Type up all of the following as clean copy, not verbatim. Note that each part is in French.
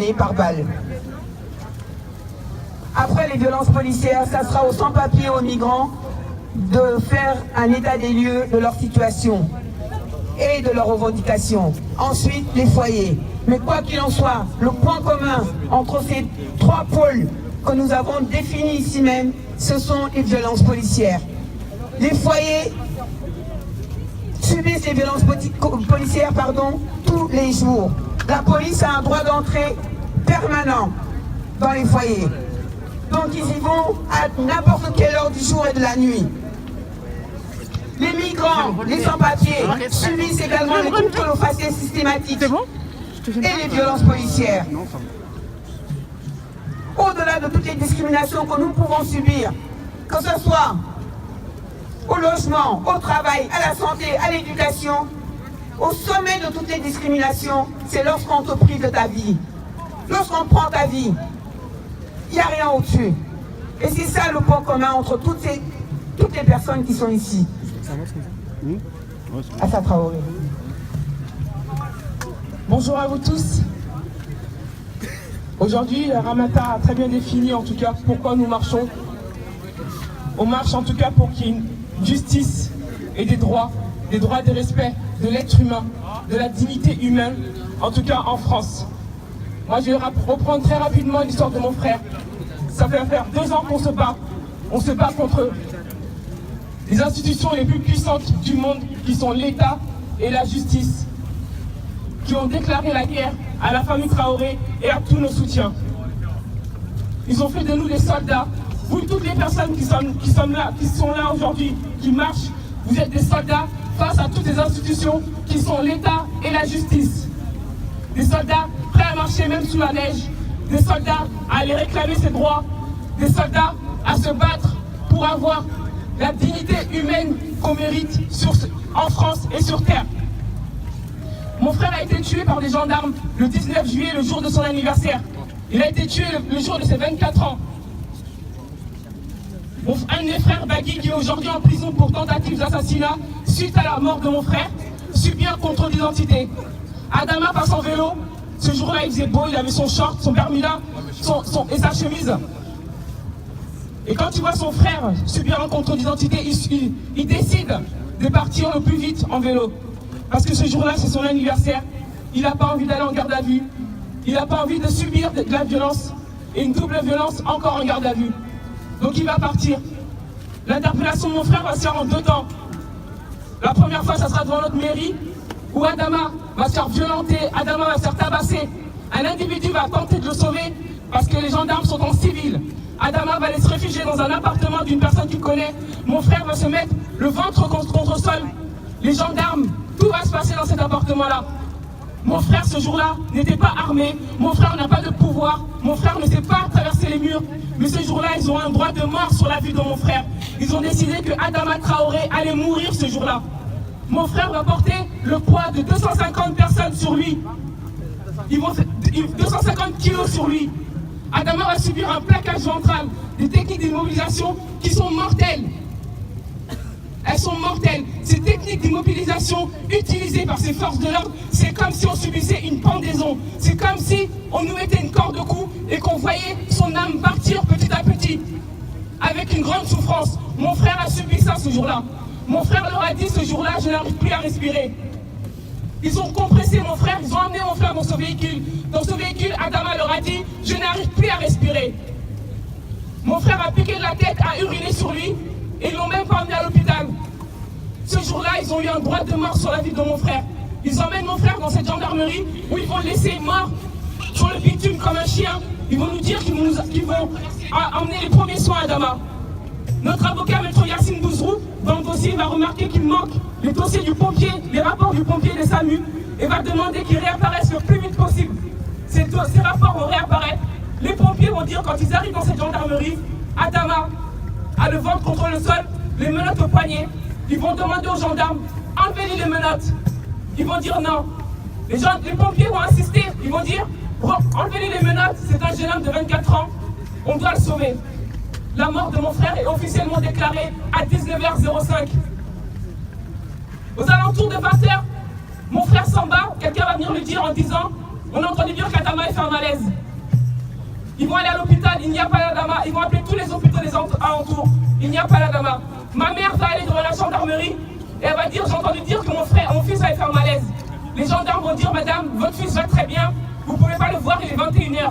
assassiné par balle. Après les violences policières, ça sera aux sans-papiers, aux migrants, de faire un état des lieux de leur situation et de leurs revendications. Ensuite, les foyers. Mais quoi qu'il en soit, le point commun entre ces trois pôles que nous avons définis ici même, ce sont les violences policières. Les foyers subissent les violences policières tous les jours. La police a un droit d'entrée permanent dans les foyers. Donc ils y vont à n'importe quelle heure du jour et de la nuit. Les migrants, les sans-papiers, subissent également les contrôles aux faciès systématiques et les violences policières. Au-delà de toutes les discriminations que nous pouvons subir, que ce soit au logement, au travail, à la santé, à l'éducation, au sommet de toutes les discriminations, c'est lorsqu'on te prive de ta vie. Lorsqu'on prend ta vie, il n'y a rien au-dessus. Et c'est ça le point commun entre toutes les personnes qui sont ici. Assa Traoré. Bonjour à vous tous. Aujourd'hui, Ramata a très bien défini en tout cas pourquoi nous marchons. On marche en tout cas pour qu'il y ait une justice et des droits de respect de l'être humain, de la dignité humaine, en tout cas en France. Moi, je vais reprendre très rapidement l'histoire de mon frère. Ça fait faire 2 ans qu'on se bat. On se bat contre les institutions les plus puissantes du monde, qui sont l'État et la justice, qui ont déclaré la guerre à la famille Traoré et à tous nos soutiens. Ils ont fait de nous des soldats. Vous, toutes les personnes qui sont là aujourd'hui, qui marchent, vous êtes des soldats face à toutes les institutions qui sont l'État et la justice. Des soldats prêts à marcher même sous la neige, des soldats à aller réclamer ses droits, des soldats à se battre pour avoir la dignité humaine qu'on mérite en France et sur Terre. Mon frère a été tué par des gendarmes le 19 juillet, le jour de son anniversaire. Il a été tué le jour de ses 24 ans. Un de mes frères, Bagui, qui est aujourd'hui en prison pour tentative d'assassinat suite à la mort de mon frère, subit un contrôle d'identité. Adama passe en vélo. Ce jour-là, il faisait beau, il avait son short, son bermuda et sa chemise. Et quand il voit son frère subir un contrôle d'identité, il décide de partir le plus vite en vélo. Parce que ce jour-là, c'est son anniversaire. Il n'a pas envie d'aller en garde à vue. Il n'a pas envie de subir de la violence. Et une double violence encore en garde à vue. Donc il va partir. L'interpellation de mon frère va se faire en 2 temps. La première fois, ça sera devant notre mairie, où Adama va se faire violenter, Adama va se faire tabasser. Un individu va tenter de le sauver parce que les gendarmes sont en civil. Adama va aller se réfugier dans un appartement d'une personne qu'il connaît. Mon frère va se mettre le ventre contre sol. Les gendarmes, tout va se passer dans cet appartement-là. Mon frère, ce jour-là, n'était pas armé. Mon frère n'a pas de pouvoir. Mon frère ne sait pas traverser les murs. Mais ce jour-là, ils ont un droit de mort sur la vie de mon frère. Ils ont décidé que Adama Traoré allait mourir ce jour-là. Mon frère va porter le poids de 250 personnes sur lui. 250 kilos sur lui. Adama va subir un plaquage ventral, des techniques d'immobilisation qui sont mortelles. Elles sont mortelles. Ces techniques d'immobilisation utilisées par ces forces de l'ordre, c'est comme si on subissait une pendaison. C'est comme si on nous mettait une corde au cou et qu'on voyait son âme partir petit à petit, avec une grande souffrance. Mon frère a subi ça ce jour-là. Mon frère leur a dit ce jour-là, je n'arrive plus à respirer. Ils ont compressé mon frère, ils ont amené mon frère dans ce véhicule. Dans ce véhicule, Adama leur a dit, je n'arrive plus à respirer. Mon frère a piqué de la tête, a uriné sur lui, et ils ne l'ont même pas emmené à l'hôpital. Ce jour-là, ils ont eu un droit de mort sur la vie de mon frère. Ils emmènent mon frère dans cette gendarmerie où ils vont le laisser mort sur le bitume comme un chien. Ils vont nous dire qu'ils vont emmener les premiers soins à Adama. Notre avocat, maître Yassine Bouzrou, dans le dossier, va remarquer qu'il manque les dossiers du pompier, les rapports du pompier des SAMU, et va demander qu'ils réapparaissent le plus vite possible. Ces rapports vont réapparaître. Les pompiers vont dire, quand ils arrivent dans cette gendarmerie, Adama a le ventre contre le sol, les menottes au poignet. Ils vont demander aux gendarmes, enlevez-lui les menottes. Ils vont dire non. Les pompiers vont insister, ils vont dire, enlevez-lui les menottes, c'est un jeune homme de 24 ans, on doit le sauver. La mort de mon frère est officiellement déclarée à 19h05. Aux alentours de 20h, mon frère s'en bat, quelqu'un va venir lui dire en disant On a entendu dire qu'Adama est fait un malaise. Ils vont aller à l'hôpital, il n'y a pas l'Adama. Ils vont appeler tous les hôpitaux des alentours, il n'y a pas l'Adama. Ma mère va aller devant la gendarmerie et elle va dire, j'ai entendu dire que mon fils allait faire un malaise. Les gendarmes vont dire, madame, votre fils va très bien, vous ne pouvez pas le voir, il est 21h.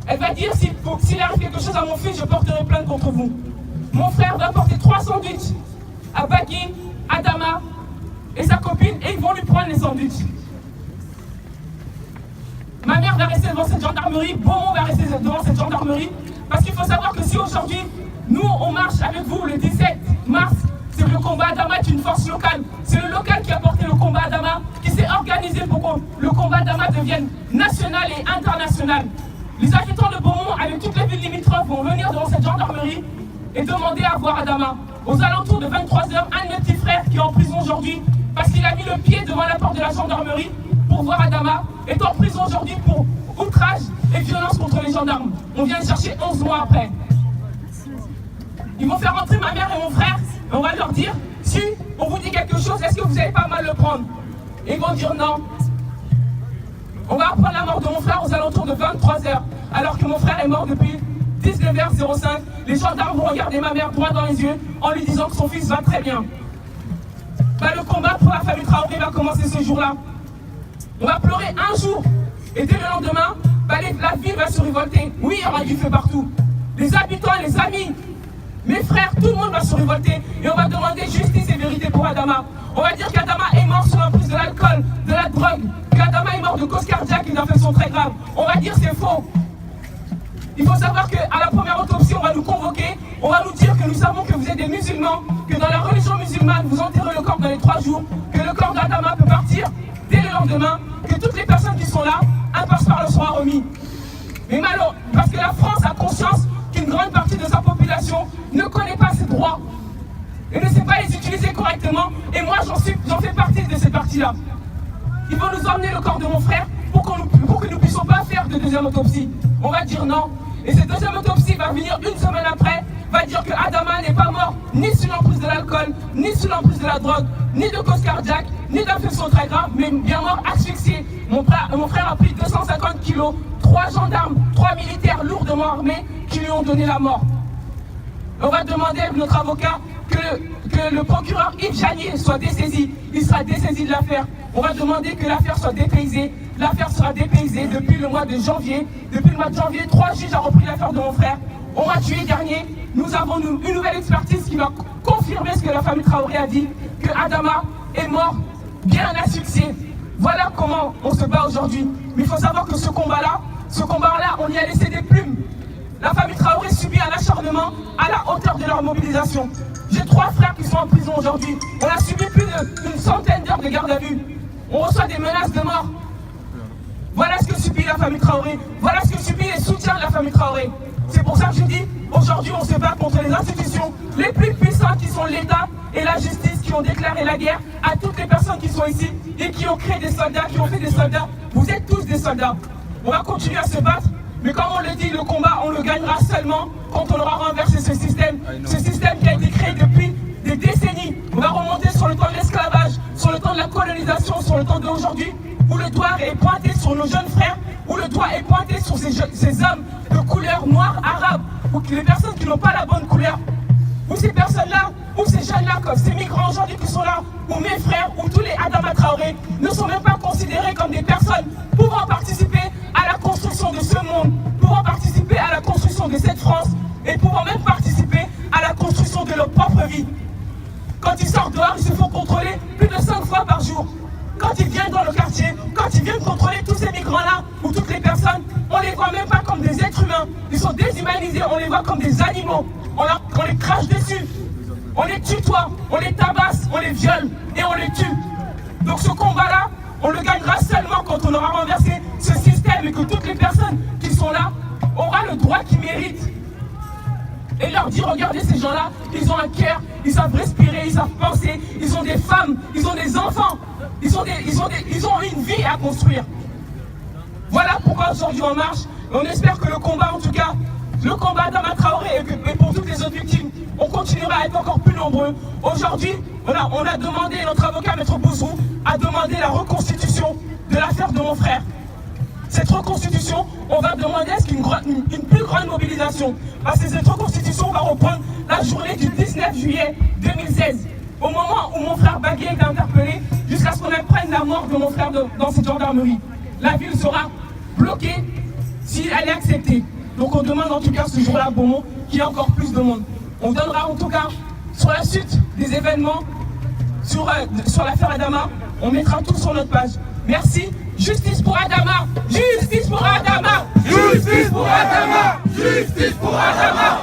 Elle va dire, s'il arrive quelque chose à mon fils, je porterai plainte contre vous. Mon frère va porter 3 sandwichs à Bagui, Adama et sa copine, et ils vont lui prendre les sandwichs. Ma mère va rester devant cette gendarmerie, Beaumont va rester devant cette gendarmerie, parce qu'il faut savoir que si aujourd'hui, nous, on marche avec vous le 17 mars, c'est que le combat Adama est une force locale. C'est le local qui a porté le combat Adama, qui s'est organisé pour que le combat Adama devienne national et international. Les habitants de Beaumont, avec toutes les villes limitrophes, vont venir devant cette gendarmerie et demander à voir Adama. Aux alentours de 23h, un de mes petits frères qui est en prison aujourd'hui, parce qu'il a mis le pied devant la porte de la gendarmerie pour voir Adama, est en prison aujourd'hui pour outrage et violence contre les gendarmes. On vient le chercher 11 mois après. Ils vont faire entrer ma mère et mon frère, et on va leur dire, si on vous dit quelque chose, est-ce que vous n'allez pas mal le prendre? Et ils vont dire non. On va apprendre la mort de mon frère aux alentours de 23h, alors que mon frère est mort depuis 19h05. Les gendarmes vont regarder ma mère droit dans les yeux en lui disant que son fils va très bien. Le combat pour la famille Traoré va commencer ce jour-là. On va pleurer un jour, et dès le lendemain, la ville va se révolter. Oui, il y aura du feu partout. Les habitants, les amis, mes frères, tout le monde va se révolter et on va demander justice et vérité pour Adama. On va dire qu'Adama est mort sous l'emprise de l'alcool, de la drogue, qu'Adama est mort de cause cardiaque et d'infection très grave. On va dire c'est faux. Il faut savoir qu'à la première autopsie, on va nous convoquer, on va nous dire que nous savons que vous êtes des musulmans, que dans la religion musulmane, vous enterrez le corps dans les 3 jours, que le corps d'Adama peut partir dès le lendemain, que toutes les personnes qui sont là, un passeport leur sera remis. Mais malheureusement, parce que la France a conscience qu'une grande partie de sa population ne connaît pas ses droits et ne sait pas les utiliser correctement, et moi j'en fais partie de cette partie-là. Ils vont nous emmener le corps de mon frère pour que nous ne puissions pas faire de deuxième autopsie. On va dire non. Et cette deuxième autopsie va venir une semaine après, va dire que Adama n'est pas mort ni sous l'emprise de l'alcool, ni sous l'emprise de la drogue, ni de cause cardiaque, ni d'infection très grave, mais bien mort asphyxié. Mon frère a pris 250 kilos, 3 gendarmes, 3 militaires lourdement armés qui lui ont donné la mort. On va demander à notre avocat que le procureur Yves Janier soit dessaisi. Il sera dessaisi de l'affaire. On va demander que l'affaire soit dépaysée. L'affaire sera dépaysée depuis le mois de janvier. Depuis le mois de janvier, 3 juges ont repris l'affaire de mon frère. Au mois de juillet dernier, nous avons une nouvelle expertise qui va confirmer ce que la famille Traoré a dit, que Adama est mort bien asphyxié. Voilà comment on se bat aujourd'hui. Mais il faut savoir que ce combat-là, on y a laissé des plumes. La famille Traoré subit un acharnement à la hauteur de leur mobilisation. J'ai 3 frères qui sont en prison aujourd'hui. On a subi plus d'une centaine d'heures de garde à vue. On reçoit des menaces de mort. Voilà ce que subit la famille Traoré. Voilà ce que subit les soutiens de la famille Traoré. C'est pour ça que je dis, aujourd'hui on se bat contre les institutions les plus puissantes qui sont l'État et la justice, qui ont déclaré la guerre à toutes les personnes qui sont ici et qui ont créé des soldats, qui ont fait des soldats. Vous êtes tous des soldats. On va continuer à se battre. Mais comme on le dit, le combat, on le gagnera seulement quand on aura renversé ce système qui a été créé depuis des décennies. On va remonter sur le temps de l'esclavage, sur le temps de la colonisation, sur le temps d'aujourd'hui, où le doigt est pointé sur nos jeunes frères, où le doigt est pointé sur ces hommes de couleur noire, arabe, ou les personnes qui n'ont pas la bonne couleur, ou ces personnes-là, ou ces jeunes-là, comme ces migrants aujourd'hui qui sont là, ou mes frères, ou tous les Adama Traoré, ne sont même pas considérés comme des personnes pouvant participer à la construction de ce monde, pouvant participer à la construction de cette France, et pouvant même participer à la construction de leur propre vie. Quand ils sortent dehors, ils se font contrôler plus de 5 fois par jour. Quand ils viennent dans le quartier, quand ils viennent contrôler tous ces migrants-là, ou toutes les personnes, on les voit même pas comme des êtres humains. Ils sont déshumanisés, on les voit comme des animaux. On les crache dessus, on les tutoie, on les tabasse, on les viole et on les tue. Donc ce combat-là, on le gagnera seulement quand on aura renversé ce système et que toutes les personnes qui sont là auront le droit qu'ils méritent. Et leur dire, regardez ces gens-là, ils ont un cœur, ils savent respirer, ils savent penser, ils ont des femmes, ils ont des enfants, ils ont une vie à construire. Voilà pourquoi aujourd'hui on marche. Et on espère que le combat, en tout cas, le combat d'Adama Traoré et pour toutes les autres victimes, on continuera à être encore plus nombreux. Aujourd'hui, on a demandé, notre avocat, Maître Bouzou, a demandé la reconstitution de l'affaire de mon frère. cette reconstitution, on va demander à ce qu'il y ait une plus grande mobilisation. Parce que cette reconstitution va reprendre la journée du 19 juillet 2016. Au moment où mon frère Bagué est interpellé, jusqu'à ce qu'on apprenne la mort de mon frère dans cette gendarmerie. La ville sera bloquée si elle est acceptée. Donc on demande en tout cas ce jour-là à Beaumont qu'il y ait encore plus de monde. On donnera en tout cas sur la suite des événements, sur l'affaire Adama, on mettra tout sur notre page. Merci. Justice pour Adama! Justice pour Adama! Justice pour Adama! Justice pour Adama!